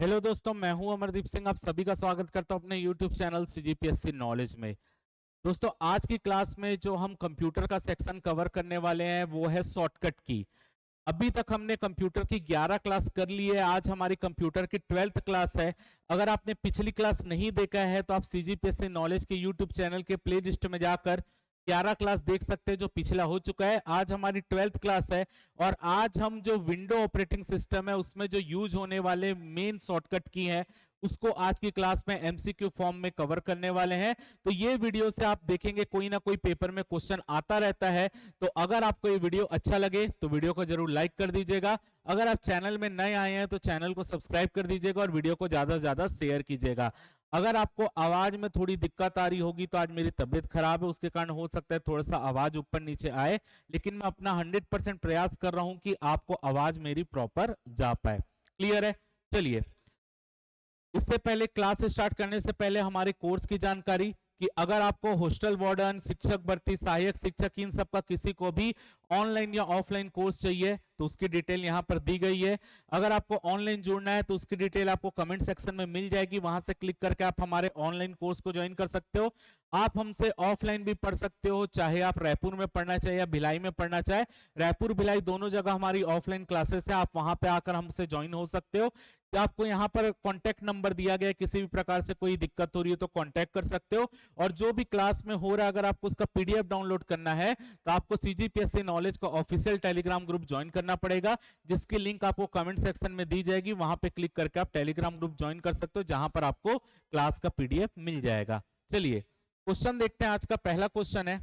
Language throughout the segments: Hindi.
हेलो दोस्तों, मैं हूं अमरदीप सिंह। आप सभी का स्वागत करता हूं अपने यूट्यूब चैनल सीजीपीएससी नॉलेज में। दोस्तों, आज की क्लास में जो हम कंप्यूटर का सेक्शन कवर करने वाले हैं वो है शॉर्टकट की। अभी तक हमने कंप्यूटर की 11 क्लास कर ली है। आज हमारी कंप्यूटर की 12th क्लास है। अगर आपने पिछली क्लास नहीं देखा है तो आप सीजीपीएससी नॉलेज के यूट्यूब चैनल के प्ले लिस्ट में जाकर 11 क्लास देख सकते हैं जो पिछला हो चुका है। आज हमारी 12th क्लास है और आज हम जो विंडो ऑपरेटिंग सिस्टम है उसमें जो यूज होने वाले मेन शॉर्टकट की है उसको आज की क्लास में एमसीक्यू फॉर्म में कवर करने वाले हैं। तो ये वीडियो से आप देखेंगे कोई ना कोई पेपर में क्वेश्चन आता रहता है। तो अगर आपको ये वीडियो अच्छा लगे तो वीडियो को जरूर लाइक कर दीजिएगा। अगर आप चैनल में नए आए हैं तो चैनल को सब्सक्राइब कर दीजिएगा और वीडियो को ज्यादा से ज्यादा शेयर कीजिएगा। अगर आपको आवाज में थोड़ी दिक्कत आ रही होगी तो आज मेरी तबीयत खराब है, उसके कारण हो सकता है थोड़ा सा आवाज ऊपर नीचे आए, लेकिन मैं अपना 100% प्रयास कर रहा हूं कि आपको आवाज मेरी प्रॉपर जा पाए। क्लियर है? चलिए, इससे पहले क्लास स्टार्ट करने से पहले हमारे कोर्स की जानकारी कि अगर आपको हॉस्टल वार्डन, शिक्षक भर्ती, सहायक शिक्षक, इन सब का किसी को भी ऑनलाइन या ऑफलाइन कोर्स चाहिए तो उसकी डिटेल यहां पर दी गई है। अगर आपको ऑनलाइन जुड़ना है तो उसकी डिटेल आपको कमेंट सेक्शन में मिल जाएगी, वहां से क्लिक करके आप हमारे ऑनलाइन कोर्स को ज्वाइन कर सकते हो। आप हमसे ऑफलाइन भी पढ़ सकते हो, चाहे आप रायपुर में पढ़ना चाहे या भिलाई में पढ़ना चाहे। रायपुर भिलाई दोनों जगह हमारी ऑफलाइन क्लासेस है, आप वहां पे आकर हमसे ज्वाइन हो सकते हो। आपको यहाँ पर कांटेक्ट नंबर दिया गया है, किसी भी प्रकार से कोई दिक्कत हो रही है तो कांटेक्ट कर सकते हो। और जो भी क्लास में हो रहा है अगर आपको उसका पीडीएफ डाउनलोड करना है तो आपको सीजीपीएससी नॉलेज का ऑफिशियल टेलीग्राम ग्रुप ज्वाइन करना पड़ेगा, जिसकी लिंक आपको कमेंट सेक्शन में दी जाएगी। वहां पे क्लिक करके आप टेलीग्राम ग्रुप ज्वाइन कर सकते हो जहां पर आपको क्लास का पीडीएफ मिल जाएगा। चलिए क्वेश्चन देखते हैं। आज का पहला क्वेश्चन है,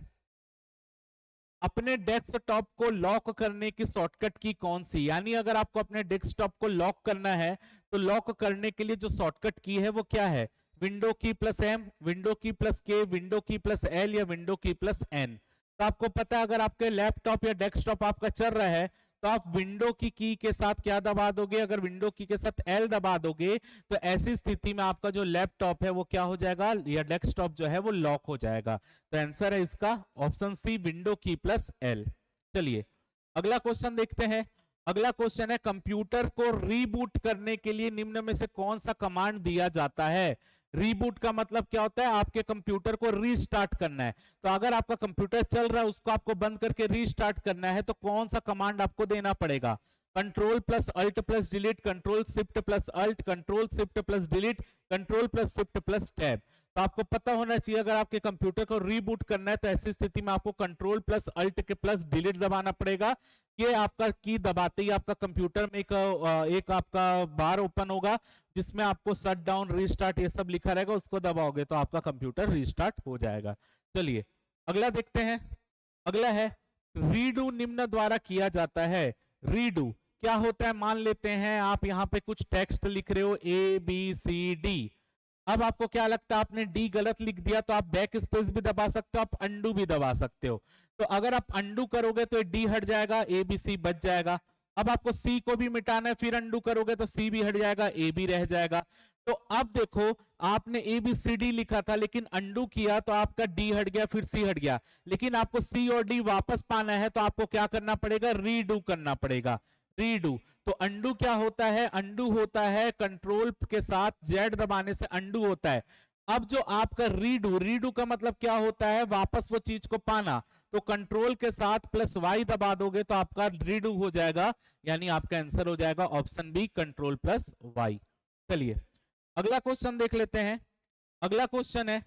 अपने डेस्कटॉप को लॉक करने की शॉर्टकट की कौन सी? यानी अगर आपको अपने डेस्कटॉप को लॉक करना है तो लॉक करने के लिए जो शॉर्टकट की है वो क्या है? विंडो की प्लस एम, विंडो की प्लस के, विंडो की प्लस एल या विंडो की प्लस एन। तो आपको पता है अगर आपके लैपटॉप या डेस्कटॉप आपका चल रहा है तो आप विंडो की के साथ क्या दबा दोगे? अगर विंडो की के साथ एल दबा दोगे तो ऐसी स्थिति में आपका जो लैपटॉप है वो क्या हो जाएगा या डेस्कटॉप जो है वो लॉक हो जाएगा। तो आंसर है इसका ऑप्शन सी, विंडो की प्लस एल। चलिए अगला क्वेश्चन देखते हैं। अगला क्वेश्चन है, कंप्यूटर को रीबूट करने के लिए निम्न में से कौन सा कमांड दिया जाता है? रीबूट का मतलब क्या होता है? आपके कंप्यूटर को रीस्टार्ट करना है। तो अगर आपका कंप्यूटर चल रहा है उसको आपको बंद करके रीस्टार्ट करना है तो कौन सा कमांड आपको देना पड़ेगा? Control plus alt plus delete, control shift plus alt, control shift plus delete, control plus shift plus tab. तो आपको पता होना चाहिए अगर आपके कंप्यूटर को रीबूट करना है तो ऐसी स्थिति में आपको कंट्रोल प्लस अल्ट के प्लस डिलीट दबाना पड़ेगा। ये आपका की दबाते ही आपका कंप्यूटर में एक आपका बार ओपन होगा जिसमें आपको शट डाउन, रीस्टार्ट ये सब लिखा रहेगा, उसको दबाओगे तो आपका कंप्यूटर रीस्टार्ट हो जाएगा। चलिए अगला देखते हैं। अगला है, रीडू निम्न द्वारा किया जाता है। रीडू क्या होता है? मान लेते हैं आप यहां पे कुछ टेक्स्ट लिख रहे हो ए बी सी डी। अब आपको क्या लगता है आपने डी गलत लिख दिया तो आप बैक स्पेस भी दबा सकते हो, आप अंडू भी दबा सकते हो। तो अगर आप अंडू करोगे तो डी हट जाएगा, ए बी सी बच जाएगा। अब आपको सी को भी मिटाना है, फिर अंडू करोगे तो सी भी हट जाएगा, ए भी रह जाएगा। तो अब देखो आपने ए बी सी डी लिखा था लेकिन अंडू किया तो आपका डी हट गया फिर सी हट गया, लेकिन आपको सी और डी वापस पाना है तो आपको क्या करना पड़ेगा? रीडू करना पड़ेगा। रीडू तो अंडू क्या होता है? अंडू होता है कंट्रोल के साथ जेड दबाने से अंडू होता है। अब जो आपका रीडू, रीडू का मतलब क्या होता है? वापस वो चीज को पाना। तो कंट्रोल के साथ प्लस वाई दबा दोगे तो आपका रीडू हो जाएगा, यानी आपका आंसर हो जाएगा option B, control plus Y. चलिए अगला क्वेश्चन देख लेते हैं। अगला क्वेश्चन है,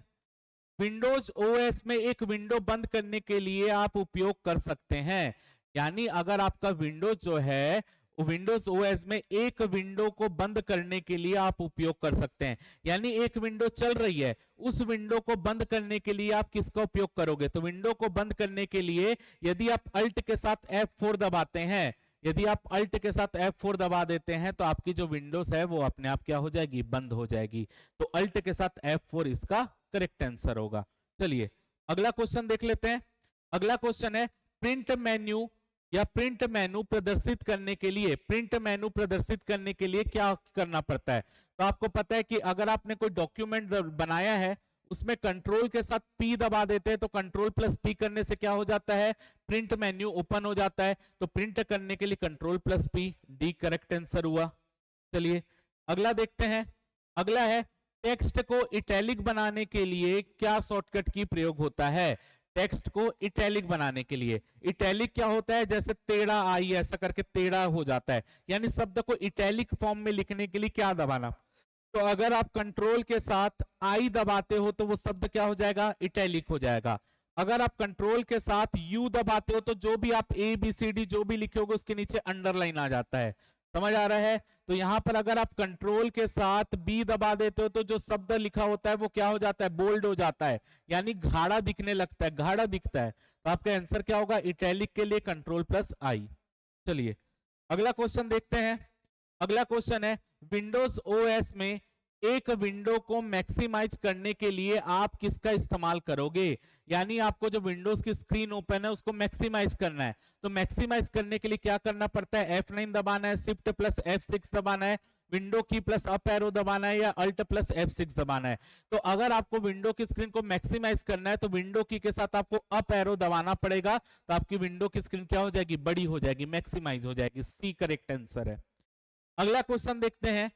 विंडोज ओएस में एक विंडो बंद करने के लिए आप उपयोग कर सकते हैं। यानी अगर आपका विंडोज जो है विंडोज ओएस में एक विंडो को बंद करने के लिए आप उपयोग कर सकते हैं। यानी एक विंडो चल रही है, उस विंडो को बंद करने के लिए आप किसका उपयोग करोगे? तो विंडो को बंद करने के लिए यदि आप अल्ट के साथ F4 दबाते हैं, यदि आप अल्ट के साथ F4 दबा देते हैं तो आपकी जो विंडोज है वो अपने आप क्या हो जाएगी? बंद हो जाएगी। तो अल्ट के साथ F4 इसका करेक्ट आंसर होगा। चलिए अगला क्वेश्चन देख लेते हैं। अगला क्वेश्चन है, प्रिंट मेन्यू या प्रिंट मेनू प्रदर्शित करने के लिए, प्रिंट मेनू प्रदर्शित करने के लिए क्या करना पड़ता है? तो आपको पता है कि अगर आपने कोई डॉक्यूमेंट बनाया है उसमें कंट्रोल के साथ पी दबा देते हैं तो कंट्रोल प्लस पी करने से क्या हो जाता है? प्रिंट मेन्यू ओपन हो जाता है। तो प्रिंट करने के लिए control plus P, D correct answer हुआ। चलिए अगला देखते हैं। अगला है टेक्स्ट को इटैलिक बनाने के लिए क्या शॉर्टकट की प्रयोग होता है। टेक्स्ट को इटैलिक बनाने के लिए इटैलिक क्या होता है, जैसे टेढ़ा आई ऐसा करके टेढ़ा हो जाता है, यानी शब्द को इटैलिक फॉर्म में लिखने के लिए क्या दबाना। तो अगर आप कंट्रोल के साथ आई दबाते हो तो वो शब्द क्या हो जाएगा, इटैलिक हो जाएगा। अगर आप कंट्रोल के साथ यू दबाते हो तो जो भी आप ए बी सी डी जो भी लिखोगे उसके नीचे अंडरलाइन आ जाता है। समझ आ रहा है। तो यहां पर अगर आप कंट्रोल के साथ बी दबा देते हो तो जो शब्द लिखा होता है वो क्या हो जाता है, बोल्ड हो जाता है, यानी गाढ़ा दिखने लगता है, गाढ़ा दिखता है। तो आपका आंसर क्या होगा, इटैलिक के लिए कंट्रोल प्लस आई। चलिए अगला क्वेश्चन देखते हैं। अगला क्वेश्चन है विंडोज ओएस में एक विंडो को मैक्सिमाइज करने के लिए आप किसका इस्तेमाल करोगे। यानी आपको जो विंडोज की स्क्रीन ओपन है उसको मैक्सिमाइज करना है, तो मैक्सिमाइज करने के लिए क्या करना पड़ता है, F9 दबाना है, शिफ्ट प्लस F6 दबाना है, विंडो की प्लस अप एरो दबाना है, या अल्ट प्लस F6 दबाना है। तो अगर आपको विंडो की स्क्रीन को मैक्सिमाइज करना है तो विंडो की के साथ आपको अप एरो दबाना पड़ेगा, तो आपकी विंडो की स्क्रीन क्या हो जाएगी, बड़ी हो जाएगी, मैक्सिमाइज हो जाएगी। सी करेक्ट आंसर है। अगला क्वेश्चन देखते हैं।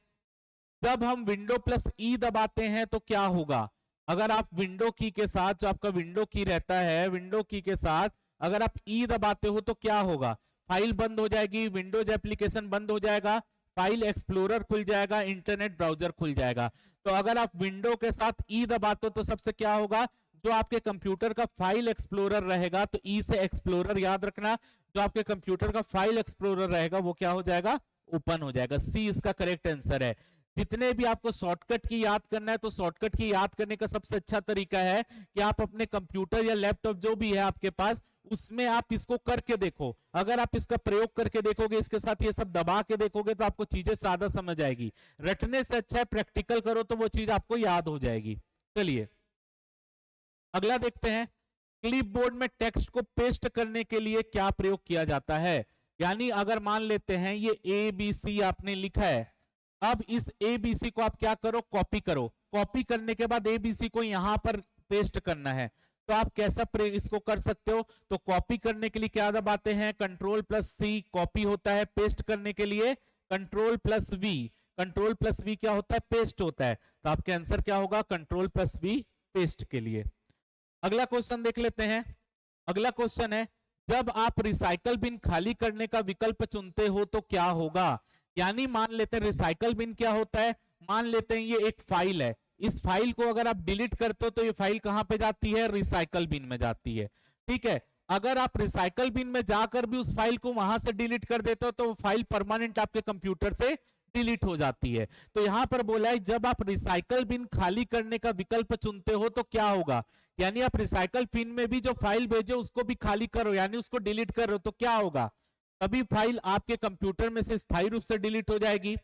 जब हम विंडो प्लस ई दबाते हैं तो क्या होगा। अगर आप विंडो की के साथ, जो आपका विंडो की रहता है, विंडो की के साथ अगर आप ई दबाते हो तो क्या होगा, फाइल बंद हो जाएगी, विंडोज एप्लीकेशन बंद हो जाएगा, फाइल एक्सप्लोरर खुल जाएगा, इंटरनेट ब्राउजर खुल जाएगा। तो अगर आप विंडो के साथ ई दबाते हो तो सबसे क्या होगा, जो आपके कंप्यूटर का फाइल एक्सप्लोरर रहेगा, तो ई से एक्सप्लोरर याद रखना, जो आपके कंप्यूटर का फाइल एक्सप्लोरर रहेगा वो क्या हो जाएगा, ओपन हो जाएगा। सी इसका करेक्ट आंसर है। जितने भी आपको शॉर्टकट की याद करना है तो शॉर्टकट की याद करने का सबसे अच्छा तरीका है कि आप अपने कंप्यूटर या लैपटॉप जो भी है आपके पास उसमें आप इसको करके देखो। अगर आप इसका प्रयोग करके देखोगे, इसके साथ ये सब दबा के देखोगे तो आपको चीजें ज्यादा समझ आएगी। रटने से अच्छा है प्रैक्टिकल करो तो वो चीज आपको याद हो जाएगी। चलिए अगला देखते हैं। क्लिपबोर्ड में टेक्स्ट को पेस्ट करने के लिए क्या प्रयोग किया जाता है। यानी अगर मान लेते हैं ये ए बी सी आपने लिखा है, अब इस एबीसी को आप क्या करो, कॉपी करो। कॉपी करने के बाद एबीसी को यहां पर पेस्ट करना है, तो आप कैसा इसको कर सकते हो। तो कॉपी करने के लिए क्या दबाते हैं, कंट्रोल प्लस सी कॉपी होता है, पेस्ट करने के लिए control plus V, control plus V क्या होता है, पेस्ट होता है। तो आपके आंसर क्या होगा, कंट्रोल प्लस वी पेस्ट के लिए। अगला क्वेश्चन देख लेते हैं। अगला क्वेश्चन है जब आप रिसाइकल बिन खाली करने का विकल्प चुनते हो तो क्या होगा। यानी मान लेते हैं रिसाइकल बिन क्या होता है, मान लेते हैं ये एक फाइल है, इस फाइल को अगर आप डिलीट करते हो तो ये फाइल कहां पे जाती है, रिसाइकल बिन में जाती है। ठीक है, अगर आप रिसाइकल बिन में जाकर भी उस फाइल को वहां से डिलीट कर देते हो तो वो फाइल परमानेंट आपके कंप्यूटर से डिलीट हो जाती है। तो यहां पर बोला है जब आप रिसाइकल बिन खाली करने का विकल्प चुनते हो तो क्या होगा। यानी आप रिसाइकल बिन में भी जो फाइल भेजे उसको भी खाली करो, यानी उसको डिलीट करो, तो क्या होगा, तभी फाइल आपके कंप्यूटर में से स्थायी रूप से डिलीट हो जाएगी,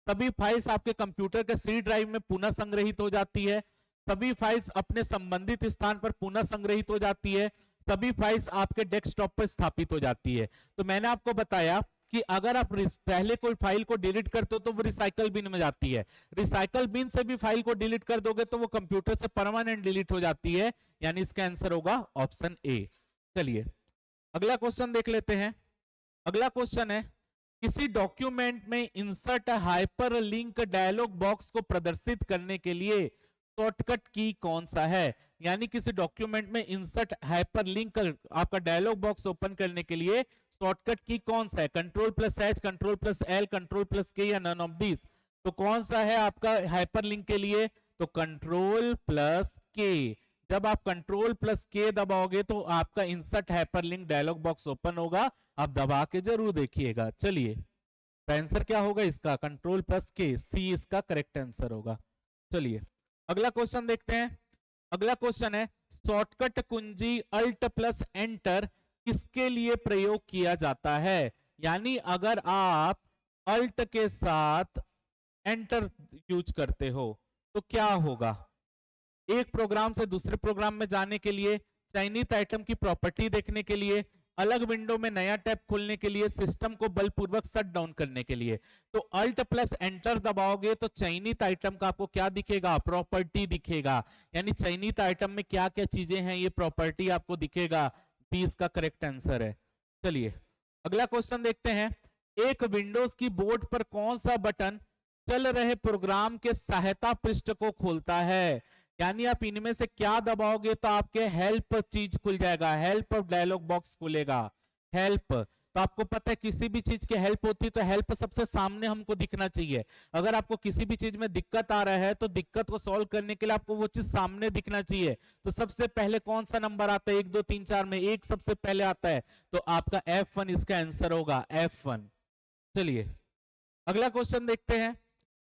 तभी फाइल्स आपके कंप्यूटर के सी ड्राइव में पुनः संग्रहित हो जाती है, तभी फाइल्स अपने संबंधित स्थान पर पुनः संग्रहित हो जाती है, तभी फाइल्स आपके डेस्कटॉप पर स्थापित हो जाती है। तो मैंने आपको बताया कि अगर आप पहले कोई फाइल को डिलीट करते हो तो वो रिसाइकल बिन में जाती है, रिसाइकल बिन से भी फाइल को डिलीट कर दोगे तो वो कंप्यूटर से परमानेंट डिलीट हो जाती है, यानी इसका आंसर होगा ऑप्शन ए। चलिए अगला क्वेश्चन देख लेते हैं। अगला क्वेश्चन है किसी डॉक्यूमेंट में insert hyperlink dialog box को प्रदर्शित करने के लिए शॉर्टकट की कौन सा है। यानी किसी डॉक्यूमेंट में इंसर्ट हाइपर लिंक आपका डायलॉग बॉक्स ओपन करने के लिए शॉर्टकट की कौन सा है, control plus H, control plus L, control plus के, या नन ऑफ दिस। तो कौन सा है आपका हाइपर लिंक के लिए, तो कंट्रोल प्लस के। जब आप कंट्रोल प्लस के दबाओगे तो आपका insert hyperlink dialogue box open होगा, आप दबा के जरूर देखिएगा। चलिए तो आंसर क्या होगा इसका, कंट्रोल प्लस के, सी इसका करेक्ट आंसर होगा। चलिए अगला क्वेश्चन देखते हैं। अगला क्वेश्चन है शॉर्टकट कुंजी अल्ट प्लस एंटर किसके लिए प्रयोग किया जाता है। यानी अगर आप अल्ट के साथ एंटर यूज करते हो तो क्या होगा, एक प्रोग्राम से दूसरे प्रोग्राम में जाने के लिए, चयनित आइटम की प्रॉपर्टी देखने के लिए, अलग विंडो में नया टैब खोलने के लिए, सिस्टम को बलपूर्वक शट डाउन करने के लिए। तो अल्ट प्लस एंटर दबाओगे तो चयनित आइटम का आपको क्या दिखेगा, प्रॉपर्टी दिखेगा। यानी चयनित आइटम में क्या क्या चीजें हैं ये प्रॉपर्टी आपको दिखेगा, बी इसका करेक्ट आंसर है। चलिए अगला क्वेश्चन देखते हैं। एक विंडोज की बोर्ड पर कौन सा बटन चल रहे प्रोग्राम के सहायता पृष्ठ को खोलता है। यानी आप इनमें से क्या दबाओगे तो आपके हेल्प चीज खुल जाएगा, हेल्प डायलॉग बॉक्स खुलेगा। हेल्प, तो आपको पता है किसी भी चीज की हेल्प होती है तो हेल्प सबसे सामने हमको दिखना चाहिए। अगर आपको किसी भी चीज में दिक्कत आ रहा है तो दिक्कत को सॉल्व करने के लिए आपको वो चीज सामने दिखना चाहिए। तो सबसे पहले कौन सा नंबर आता है? 1 2 3 4 में 1 सबसे पहले आता है, तो आपका F1 इसका आंसर होगा, F1। चलिए अगला क्वेश्चन देखते हैं।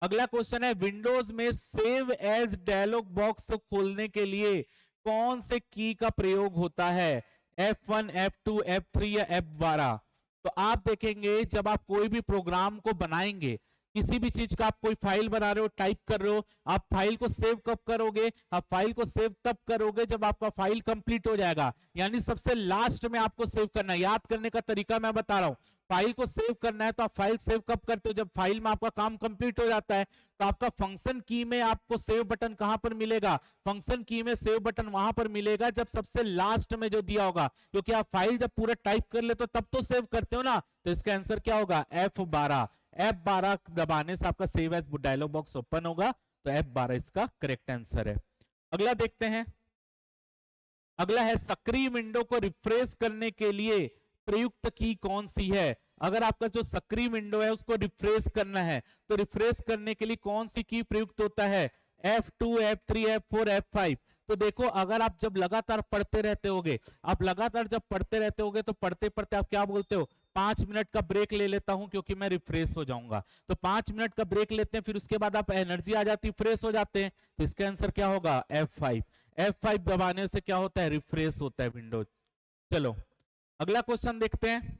अगला क्वेश्चन है, विंडोज में सेव एज डायलॉग बॉक्स खोलने के लिए कौन से की का प्रयोग होता है? F1, F2, F3 या F12? तो आप देखेंगे जब आप कोई भी प्रोग्राम को बनाएंगे, किसी भी चीज का आप कोई फाइल बना रहे हो, टाइप कर रहे हो, आप फाइल को सेव कब करोगे? आप फाइल को सेव तब करोगे जब आपका फाइल कंप्लीट हो जाएगा, यानी सबसे लास्ट में आपको सेव करना है। याद करने का तरीका मैं बता रहा हूं। फाइल को सेव करना है तो आप फाइल सेव कब करते हो? जब फाइल में आपका काम कंप्लीट हो जाता है। तो आपका फंक्शन की में आपको सेव बटन कहां पर मिलेगा? फंक्शन की में सेव बटन वहां पर मिलेगा जब सबसे लास्ट में जो दिया होगा, क्योंकि आप फाइल जब पूरा टाइप कर लेते हो तब तो सेव करते हो ना। तो इसका आंसर क्या होगा? F12। F12 दबाने से आपका save as dialog box open होगा, तो F12 इसका करेक्ट आंसर है। अगला देखते हैं। अगला है, सक्रिय विंडो को रिफ्रेश करने के लिए प्रयुक्त की कौन सी है? अगर आपका जो सक्रिय विंडो है उसको रिफ्रेश करना है तो रिफ्रेश करने के लिए कौन सी की प्रयुक्त होता है? F2, F3, F4, F5? तो देखो, अगर आप जब लगातार पढ़ते रहते होगे, आप लगातार जब पढ़ते रहते होगे तो पढ़ते पढ़ते आप क्या बोलते हो? 5 मिनट का ब्रेक ले लेता हूं क्योंकि मैं रिफ्रेश हो जाऊंगा। तो 5 मिनट का ब्रेक लेते हैं, फिर उसके बाद आप एनर्जी आ जाती, फ्रेश हो जाते हैं। तो इसका आंसर क्या होगा? F5। F5 दबाने से क्या होता है? रिफ्रेश होता है विंडोज। चलो अगला क्वेश्चन देखते हैं।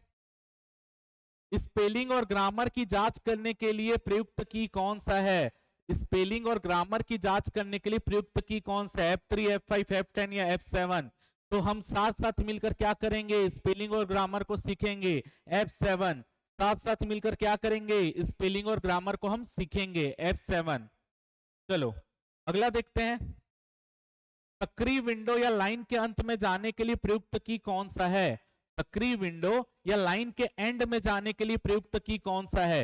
स्पेलिंग और ग्रामर की जांच करने के लिए प्रयुक्त की कौन सा है? स्पेलिंग और ग्रामर की जांच करने के लिए प्रयुक्त की कौन सा है? F3, F5, F10 या F7? तो हम साथ साथ मिलकर क्या करेंगे? स्पेलिंग और ग्रामर को सीखेंगे। F7। साथ साथ मिलकर क्या करेंगे? स्पेलिंग और ग्रामर को हम सीखेंगे, F7। चलो अगला देखते हैं। सक्रिय विंडो या लाइन के अंत में जाने के लिए प्रयुक्त की कौन सा है? सक्रिय विंडो या लाइन के एंड में जाने के लिए प्रयुक्त की कौन सा है?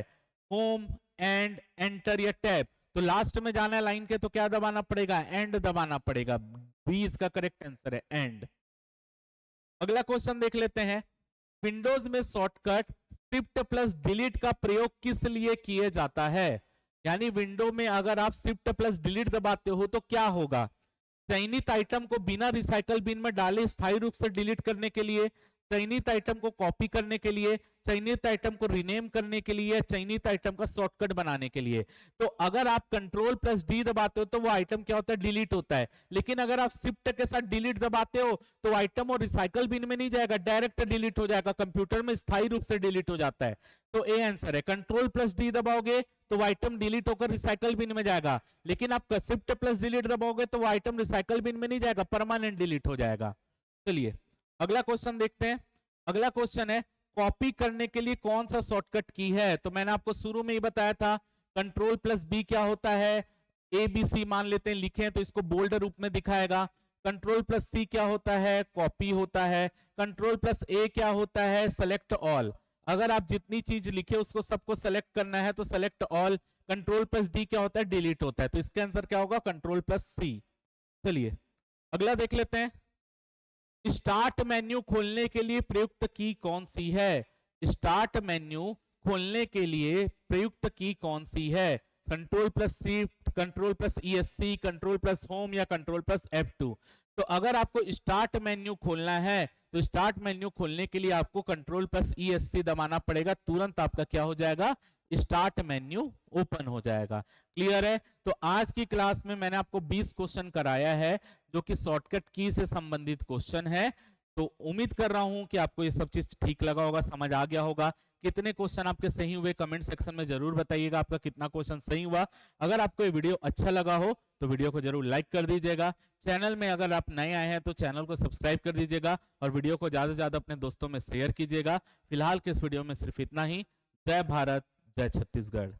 होम, एंड, एंटर या टैब? तो लास्ट में जाना है लाइन के तो क्या दबाना पड़ेगा? एंड दबाना पड़ेगा। बी इसका करेक्ट आंसर है, एंड। अगला क्वेश्चन देख लेते हैं। विंडोज में शॉर्टकट शिफ्ट प्लस डिलीट का प्रयोग किस लिए किए जाता है? यानी विंडो में अगर आप शिफ्ट प्लस डिलीट दबाते हो तो क्या होगा? चयनित आइटम को बिना रिसाइकल बिन में डाले स्थायी रूप से डिलीट करने के लिए, चयनित आइटम को कॉपी करने के लिए, चयनित आइटम को रीनेम करने के लिए, चयनित आइटम का शॉर्टकट बनाने के लिए। तो अगर आप कंट्रोल प्लस डी दबाते हो तो वो आइटम क्या होता है? डिलीट होता है। लेकिन अगर आप शिफ्ट के साथ डिलीट दबाते हो तो आइटम और रिसाइकल बिन में नहीं जाएगा, डायरेक्ट डिलीट हो जाएगा, कंप्यूटर में स्थायी रूप से डिलीट हो जाता है। तो ए आंसर है। कंट्रोल प्लस डी दबाओगे तो वो आइटम डिलीट होकर रिसाइकल बिन में जाएगा, लेकिन आप शिफ्ट प्लस डिलीट दबाओगे तो वो आइटम रिसाइकल बिन में नहीं जाएगा, परमानेंट डिलीट हो जाएगा। चलिए अगला क्वेश्चन देखते हैं। अगला क्वेश्चन है, कॉपी करने के लिए कौन सा शॉर्टकट की है? तो मैंने आपको शुरू में ही बताया था, कंट्रोल प्लस बी क्या होता है? ए बी सी मान लेते हैं, लिखे तो इसको बोल्ड रूप में दिखाएगा। कंट्रोल प्लस सी क्या होता है? कॉपी होता है। कंट्रोल प्लस ए क्या होता है? Select all. अगर आप जितनी चीज लिखे उसको सबको सेलेक्ट करना है तो select all. Control plus D क्या होता है? डिलीट होता है। तो इसका आंसर क्या होगा? कंट्रोल प्लस सी। चलिए अगला देख लेते हैं। स्टार्ट मेन्यू खोलने के लिए प्रयुक्त की कौन सी है? स्टार्ट मेन्यू खोलने के लिए प्रयुक्त की कौन सी है? Control plus shift, control plus ESC, control plus home या कंट्रोल प्लस F2? तो अगर आपको स्टार्ट मेन्यू खोलना है तो स्टार्ट मेन्यू खोलने के लिए आपको कंट्रोल प्लस ESC दबाना पड़ेगा, तुरंत आपका क्या हो जाएगा? स्टार्ट मेन्यू ओपन हो जाएगा। क्लियर है? तो आज की क्लास में मैंने आपको 20 क्वेश्चन कराया है जो कि शॉर्टकट की से संबंधित क्वेश्चन है। तो उम्मीद कर रहा हूं कि आपको ये सब चीज ठीक लगा होगा, समझ आ गया होगा। कितने क्वेश्चन आपके सही हुए कमेंट सेक्शन में जरूर बताइएगा, आपका कितना क्वेश्चन सही हुआ। अगर आपको ये वीडियो अच्छा लगा हो तो वीडियो को जरूर लाइक कर दीजिएगा। चैनल में अगर आप नए आए हैं तो चैनल को सब्सक्राइब कर दीजिएगा और वीडियो को ज्यादा से ज्यादा अपने दोस्तों में शेयर कीजिएगा। फिलहाल के इस वीडियो में सिर्फ इतना ही। जय भारत, जय छत्तीसगढ़।